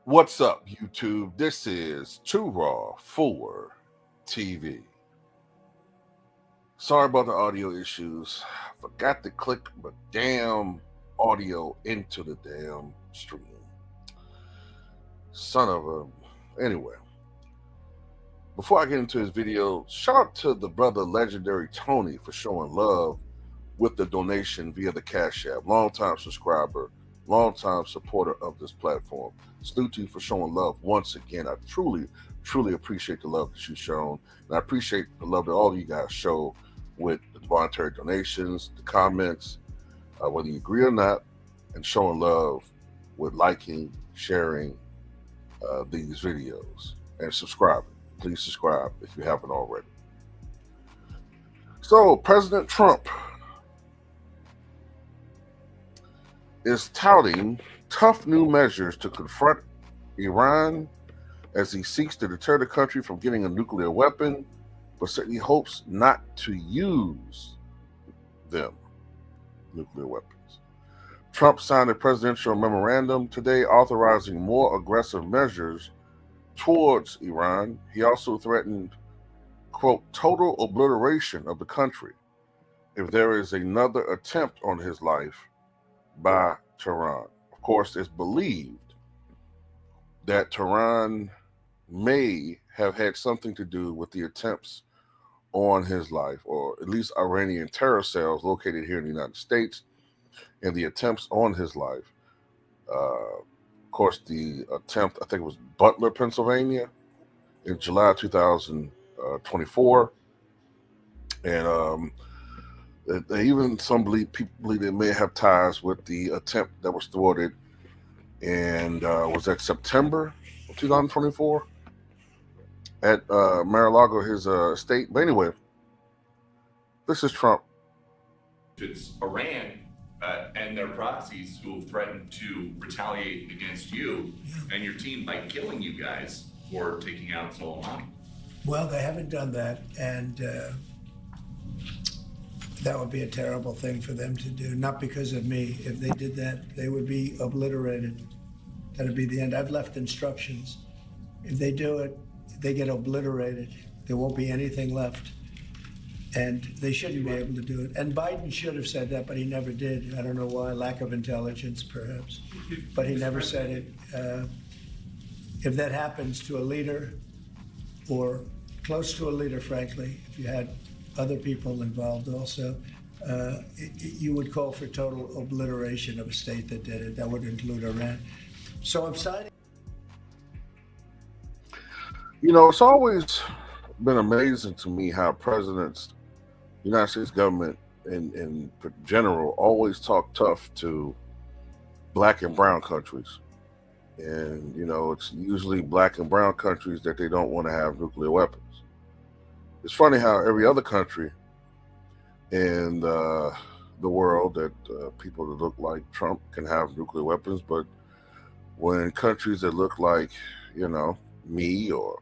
What's up, YouTube? This is Too Raw for TV. Sorry about the audio issues. Forgot to click my damn audio into the damn stream. Son of a. Anyway, before I get into his video, shout out to the brother Legendary Tony for showing love with the donation via the Cash App. Longtime subscriber, longtime supporter of this platform. Salute to you for showing love once again. I truly appreciate the love that you've shown. And I appreciate the love that all of you guys show with the voluntary donations, the comments, whether you agree or not, and showing love with liking, sharing these videos, and subscribing. Please subscribe if you haven't already. So, President Trump is touting tough new measures to confront Iran as he seeks to deter the country from getting a nuclear weapon, but said he hopes not to use them, nuclear weapons. Trump signed a presidential memorandum today authorizing more aggressive measures towards Iran. He also threatened, quote, total obliteration of the country if there is another attempt on his life by Tehran. Of course, it's believed that Tehran may have had something to do with the attempts on his life, or at least Iranian terror cells located here in the United States, and the attempts on his life. Of course, the attempt, I think it was Butler, Pennsylvania, in July 2024. And even some people believe they may have ties with the attempt that was thwarted, and was that September of 2024 at Mar-a-Lago, his estate. But anyway, this is Trump. It's Iran and their proxies who have threatened to retaliate against you and your team by killing you guys for taking out Soleimani. Well, they haven't done that, and that would be a terrible thing for them to do, not because of me. If they did that, they would be obliterated. That'd be the end. I've left instructions. If they do it, they get obliterated. There won't be anything left. And they shouldn't be able to do it. And Biden should have said that, but he never did. I don't know why, lack of intelligence, perhaps. But he never said it. If that happens to a leader, or close to a leader, frankly, if you had other people involved also, you would call for total obliteration of a state that did it. That would include Iran. So I'm signing. You know, it's always been amazing to me how presidents, the United States government in general, always talk tough to black and brown countries. And, you know, it's usually black and brown countries that they don't want to have nuclear weapons. It's funny how every other country in the world that people that look like Trump can have nuclear weapons, but when countries that look like, you know, me, or,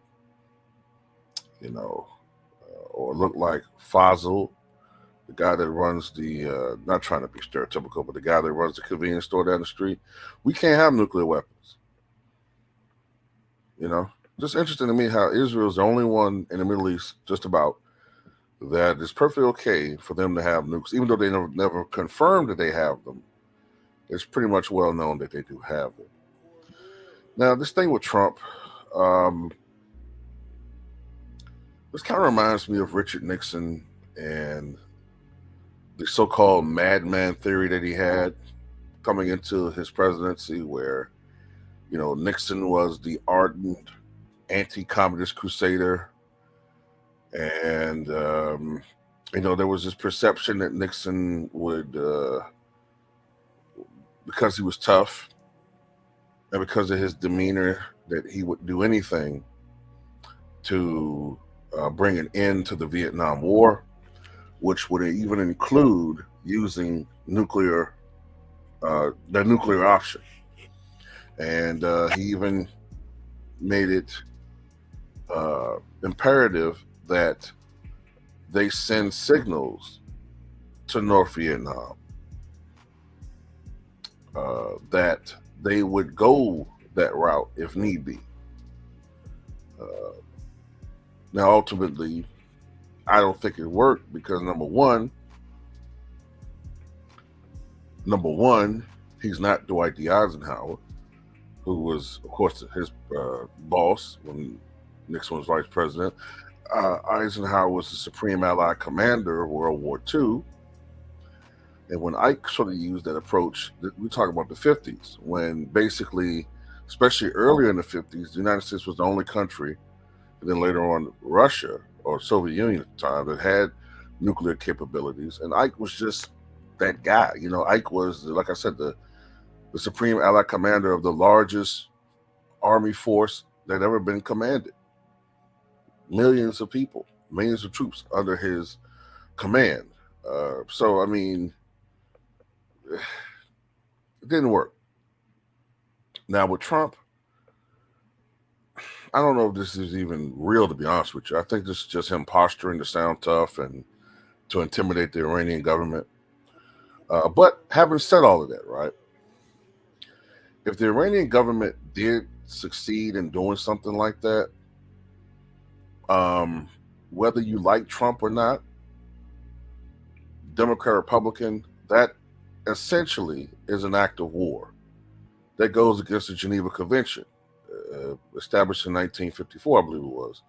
you know, or look like Fazil, the guy that runs the, not trying to be stereotypical, but the guy that runs the convenience store down the street, we can't have nuclear weapons. You know, just interesting to me how Israel's the only one in the Middle East, just about, that is perfectly okay for them to have nukes, even though they never confirmed that they have them. It's pretty much well known that they do have them. Now, this thing with Trump, this kind of reminds me of Richard Nixon and the so-called madman theory that he had coming into his presidency, where, you know, Nixon was the ardent anti-communist crusader. And, you know, there was this perception that Nixon would, because he was tough and because of his demeanor, that he would do anything to bring an end to the Vietnam War, which would even include using nuclear, the nuclear option. And he even made it imperative that they send signals to North Vietnam that they would go that route if need be. Now, ultimately, I don't think it worked because number one, he's not Dwight D. Eisenhower, who was, of course, his boss when Nixon was vice president. Eisenhower was the Supreme Allied Commander of World War II. And when Ike sort of used that approach, we talk about the 50s, when basically, especially earlier in the 50s, the United States was the only country, and then later on Russia or Soviet Union at the time, that had nuclear capabilities. And Ike was just that guy. You know, Ike was, like I said, the Supreme Allied Commander of the largest army force that ever been commanded. Millions of people, millions of troops under his command. So, I mean, it didn't work. Now with Trump, I don't know if this is even real, to be honest with you. I think this is just him posturing to sound tough and to intimidate the Iranian government. But having said all of that, right, if the Iranian government did succeed in doing something like that, whether you like Trump or not, Democrat, Republican, that essentially is an act of war that goes against the Geneva Convention, established in 1954, I believe it was,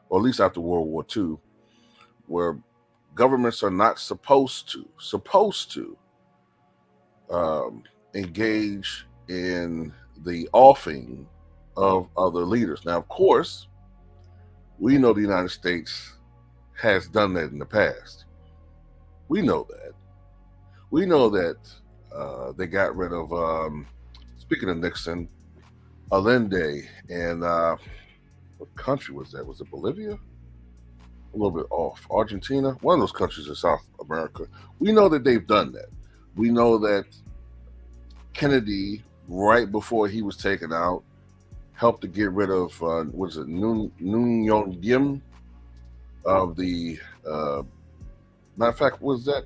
or at least after World War II, where governments are not supposed to engage in the offing of other leaders. Now, of course, we know the United States has done that in the past. We know that. We know that they got rid of, speaking of Nixon, Allende, and what country was that? Was it Bolivia? A little bit off. Argentina? One of those countries in South America. We know that they've done that. We know that Kennedy, right before he was taken out, helped to get rid of, what is it, Noon Yong Kim of the, matter of fact, was that,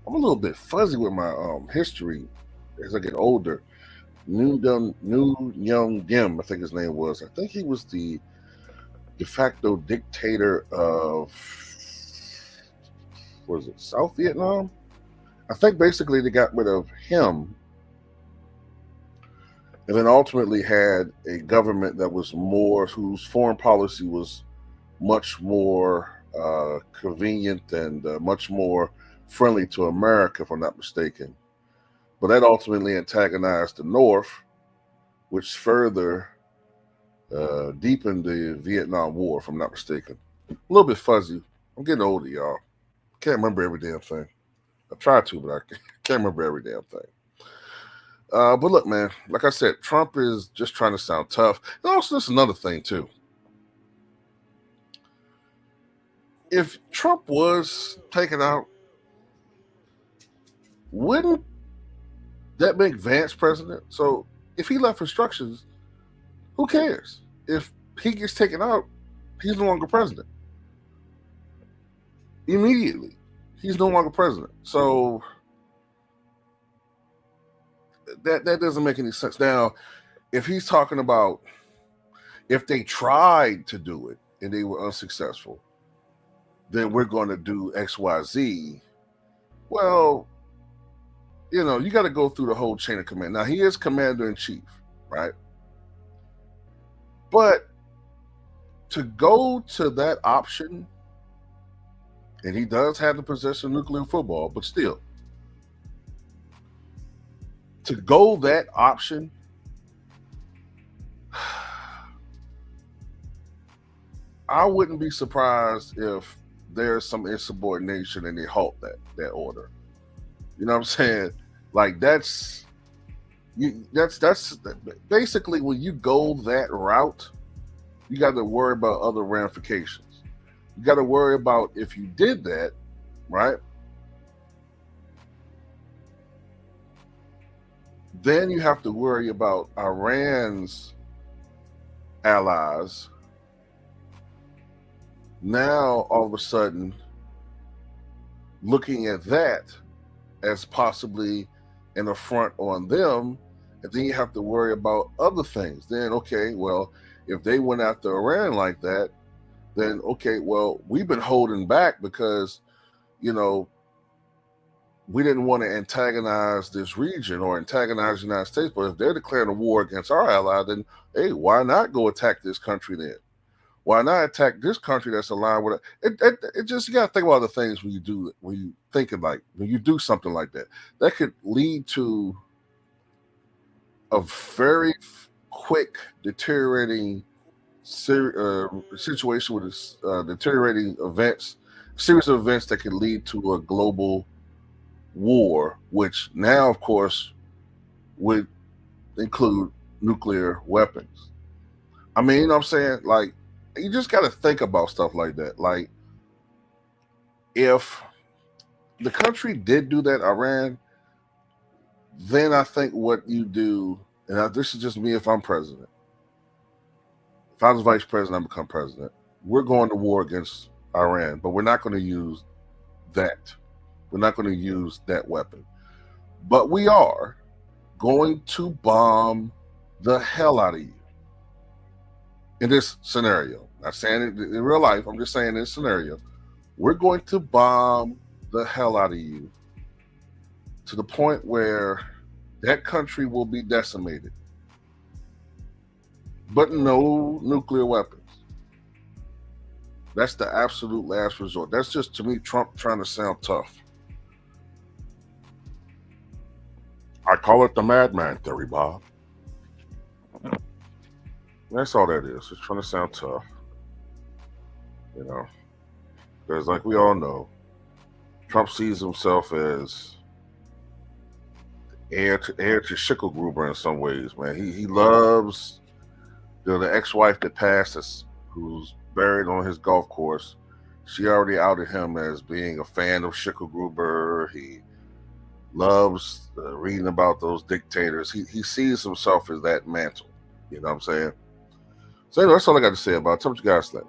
I'm a little bit fuzzy with my history as I get older. Noon Young Kim, I think his name was. I think he was the de facto dictator of, what is it, South Vietnam? I think basically they got rid of him and then ultimately had a government that was more, whose foreign policy was much more convenient and much more friendly to America, if I'm not mistaken. But that ultimately antagonized the North, which further deepened the Vietnam War, if I'm not mistaken. A little bit fuzzy. I'm getting older, y'all. Can't remember every damn thing. I try to, but I can't remember every damn thing. But look, man, like I said, Trump is just trying to sound tough. And also, there's another thing, too. If Trump was taken out, wouldn't that make Vance president? So if he left instructions, who cares? If he gets taken out, he's no longer president. Immediately, he's no longer president. So that doesn't make any sense. Now, if he's talking about if they tried to do it and they were unsuccessful, then we're going to do X, Y, Z. Well, you know, you got to go through the whole chain of command. Now, he is commander-in-chief, right? But to go to that option, and he does have the possession of nuclear football, but still, to go that option, I wouldn't be surprised if there's some insubordination and they halt that order. You know what I'm saying? Like that's basically when you go that route, you got to worry about other ramifications. You got to worry about if you did that, right? Then you have to worry about Iran's allies. Now, all of a sudden, looking at that as possibly an affront on them, And then you have to worry about other things. Then, okay, well, if they went after Iran like that, then, okay, well, we've been holding back because, you know, we didn't want to antagonize this region or antagonize the United States. But if they're declaring a war against our ally, then, hey, why not go attack this country then? Why not attack this country that's aligned with it? It just, you got to think about the things when you do, when you thinking like, when you do something like that, that could lead to a very quick deteriorating situation with deteriorating events, series of events that could lead to a global war, which now, of course, would include nuclear weapons. I mean, you know what I'm saying? Like, you just got to think about stuff like that. Like, if the country did do that, Iran, then I think what you do, and this is just me if I'm president. If I was vice president, I become president. We're going to war against Iran, but we're not going to use that. We're not going to use that weapon. But we are going to bomb the hell out of you. In this scenario, not saying it in real life, I'm just saying in this scenario, we're going to bomb the hell out of you to the point where that country will be decimated. But no nuclear weapons. That's the absolute last resort. That's just, to me, Trump trying to sound tough. I call it the madman theory, Bob. That's all that is. Just trying to sound tough. You know, because like we all know, Trump sees himself as heir to Schicklgruber in some ways, man. He loves the ex-wife that passed us, who's buried on his golf course. She already outed him as being a fan of Schicklgruber. He loves reading about those dictators. He sees himself as that mantle. You know what I'm saying? So anyway, that's all I got to say about it. Tell me what you guys think.